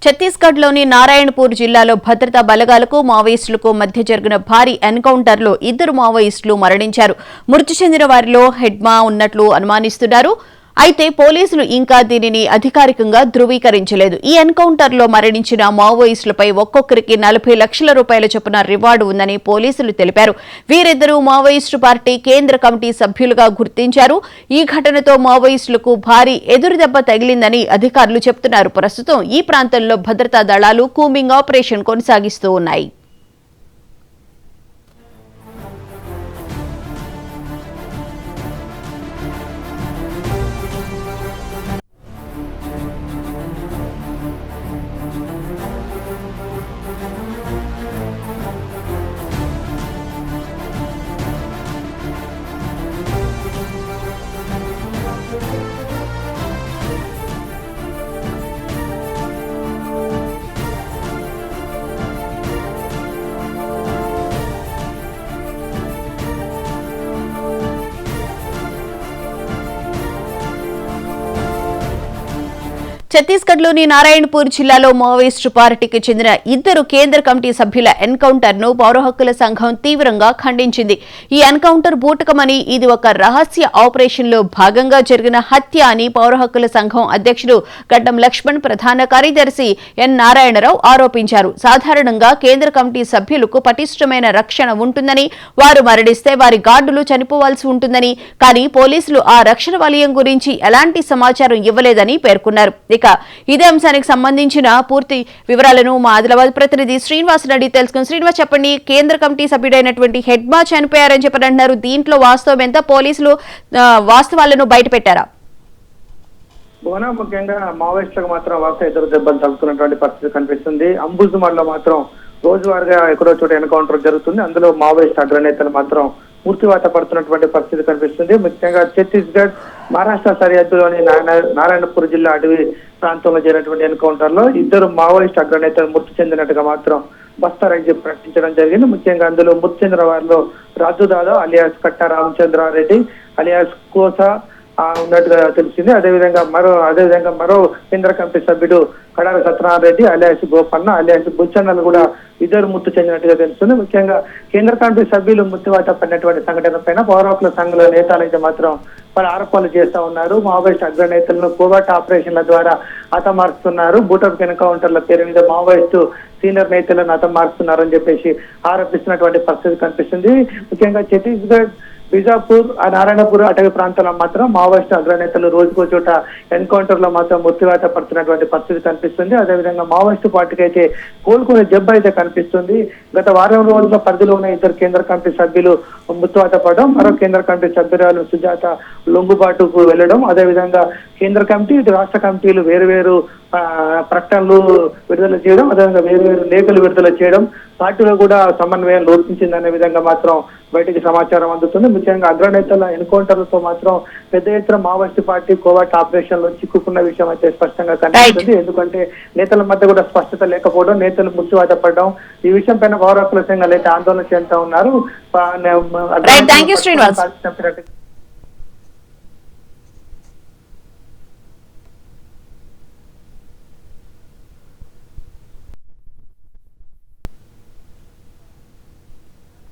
ఛత్తీస్గఢ్లోని నారాయణపూర్ జిల్లాలో భద్రతా బలగాలకు మావోయిస్టులకు మధ్య జరిగిన భారీ ఎన్కౌంటర్లో 2 మావోయిస్టులు మరణించారు. మృతి చెందిన వారిలో హెడ్మా ఉన్నట్లు అనుమానిస్తున్నారు. అయితే పోలీసులు ఇంకా దీనిని అధికారికంగా ధృవీకరించలేదు. ఈ ఎన్కౌంటర్లో మరణించిన మావోయిస్టులపై ఒక్కొక్కరికి 40 లక్షల రూపాయల చొప్పున రివార్డు ఉందని పోలీసులు తెలిపారు. వీరిద్దరూ మావోయిస్టు పార్టీ కేంద్ర కమిటీ సభ్యులుగా గుర్తించారు. ఈ ఘటనతో మావోయిస్టులకు భారీ ఎదురుదెబ్బ తగిలిందని అధికారులు చెబుతున్నారు. ప్రస్తుతం ఈ ప్రాంతంలో భద్రతా దళాలు కూంబింగ్ ఆపరేషన్ కొనసాగిస్తూ ఉన్నాయి. ఛత్తీస్గఢ్లోని నారాయణపూర్ జిల్లాలో మావోయిస్టు పార్టీకి చెందిన 2 కేంద్ర కమిటీ సభ్యుల ఎన్కౌంటర్ను పౌర హక్కుల సంఘం తీవ్రంగా ఖండించింది. ఈ ఎన్కౌంటర్ బూటకమని, ఇది ఒక రహస్య ఆపరేషన్లో భాగంగా జరిగిన హత్య అని పౌర హక్కుల సంఘం అధ్యక్షుడు గడ్డం లక్ష్మణ్, ప్రధాన కార్యదర్శి ఎన్ నారాయణరావు ఆరోపించారు. సాధారణంగా కేంద్ర కమిటీ సభ్యులకు పటిష్టమైన రక్షణ ఉంటుందని, వారు మరణిస్తే వారి గార్డులు చనిపోవాల్సి ఉంటుందని, కానీ పోలీసులు ఆ రక్షణ వలయం గురించి ఎలాంటి సమాచారం ఇవ్వలేదని పేర్కొన్నారు. ఇదే అంశానికి సంబంధించిన పూర్తి వివరాలను మా ఆదిలాబాద్ ప్రతినిధి శ్రీనివాస్ రెడ్డి తెలుసుకుని. శ్రీనివాస్, చెప్పండి. కేంద్ర కమిటీ సభ్యుడైనటువంటి హెడ్మా చనిపోయారని చెప్పని అంటున్నారు. దీంట్లో వాస్తవం ఎంత? పోలీసులు వాస్తవాలను బయట పెట్టారా? ముఖ్యంగా మావోయిస్టులకు మాత్రం వాస్తవ ఎదురు దెబ్బలు తగ్గుతున్నటువంటి పరిస్థితి కనిపిస్తుంది. అంబుజ్మాన్లో మాత్రం రోజువారీగా ఎక్కడో చోట ఎన్కౌంటర్ జరుగుతుంది. అందులో మావోయిస్ట్ అగ్రనేతలు మాత్రం పూర్తివాత పడుతున్నటువంటి పరిస్థితి కనిపిస్తుంది. ముఖ్యంగా ఛత్తీస్గఢ్ మహారాష్ట్ర సరిహద్దులోని నారాయణపూర్ జిల్లా అటవీ ప్రాంతంలో జరిగినటువంటి ఎన్కౌంటర్ లో 2 మావోయిస్ట్ అగ్రనేతలు మృతి చెందినట్టుగా మాత్రం బస్తా రైజు ప్రకటించడం జరిగింది. ముఖ్యంగా అందులో మృతి చెందిన వారిలో రాజు దాదా అలియాస్ కట్ట రామచంద్రారెడ్డి అలియాస్ కోసా ఉన్నట్టుగా తెలిసింది. అదేవిధంగా మరో కేంద్ర కమిటీ సభ్యుడు కడారి సత్యనారాయణ రెడ్డి అలియాస్ గోపన్న అలియాస్ బుచ్చన్నలు కూడా 2 మృతి చెందినట్టుగా తెలుస్తుంది. ముఖ్యంగా కేంద్ర కమిటీ సభ్యులు మృతివాత పడినటువంటి సంఘటన పైన పౌర హక్కుల సంఘాల నేతలు అయితే మాత్రం వాళ్ళు ఆరోపణలు చేస్తా ఉన్నారు. మావోయిస్ట్ అగ్రనేతలను కోవర్ట్ ఆపరేషన్ల ద్వారా హతమారుస్తున్నారు, బూటప్ ఎన్కౌంటర్ల పేరు మీద మావోయిస్టు సీనియర్ నేతలను హతమారుస్తున్నారని చెప్పేసి ఆరోపిస్తున్నటువంటి పరిస్థితి కనిపిస్తుంది. ముఖ్యంగా ఛత్తీస్గఢ్, బిజాపూర్, నారాయణపూర్ అటవీ ప్రాంతాల్లో మాత్రం మావోయిస్టు అగ్రనేతలు రోజుకో చోట ఎన్కౌంటర్ లో మాత్రం మృత్యువాత పడుతున్నటువంటి పరిస్థితి కనిపిస్తుంది. అదేవిధంగా మావోయిస్టు పార్టీకి అయితే కోలుకునే జబ్బు అయితే కనిపిస్తుంది. గత వారం రోజుల పరిధిలో ఉన్న 2 కేంద్ర కమిటీ సభ్యులు మృత్యువాత పడడం, మరో కేంద్ర కమిటీ సభ్యురాలు సుజాత లొంగుబాటుకు వెళ్లడం, అదేవిధంగా కేంద్ర కమిటీ, రాష్ట్ర కమిటీలు వేరువేరు ప్రకటనలు విడుదల చేయడం, అదేవిధంగా వేరువేరు లేఖలు విడుదల చేయడం, పార్టీలో కూడా సమన్వయం లోపించిందనే విధంగా మాత్రం బయటికి సమాచారం అందుతుంది. ముఖ్యంగా అగ్రనేతల ఎన్కౌంటర్లతో మాత్రం పెద్ద ఎత్తున మావోయిస్టు పార్టీ కోవర్ట్ ఆపరేషన్ లో చిక్కుకున్న విషయం అయితే స్పష్టంగా కనిపిస్తుంది. ఎందుకంటే నేతల మధ్య కూడా స్పష్టత లేకపోవడం, నేతలు మృత్యువాత పడడం, ఈ విషయం పైన పౌర హక్కుల సంఘాలు అయితే ఆందోళన చెందుతా ఉన్నారు.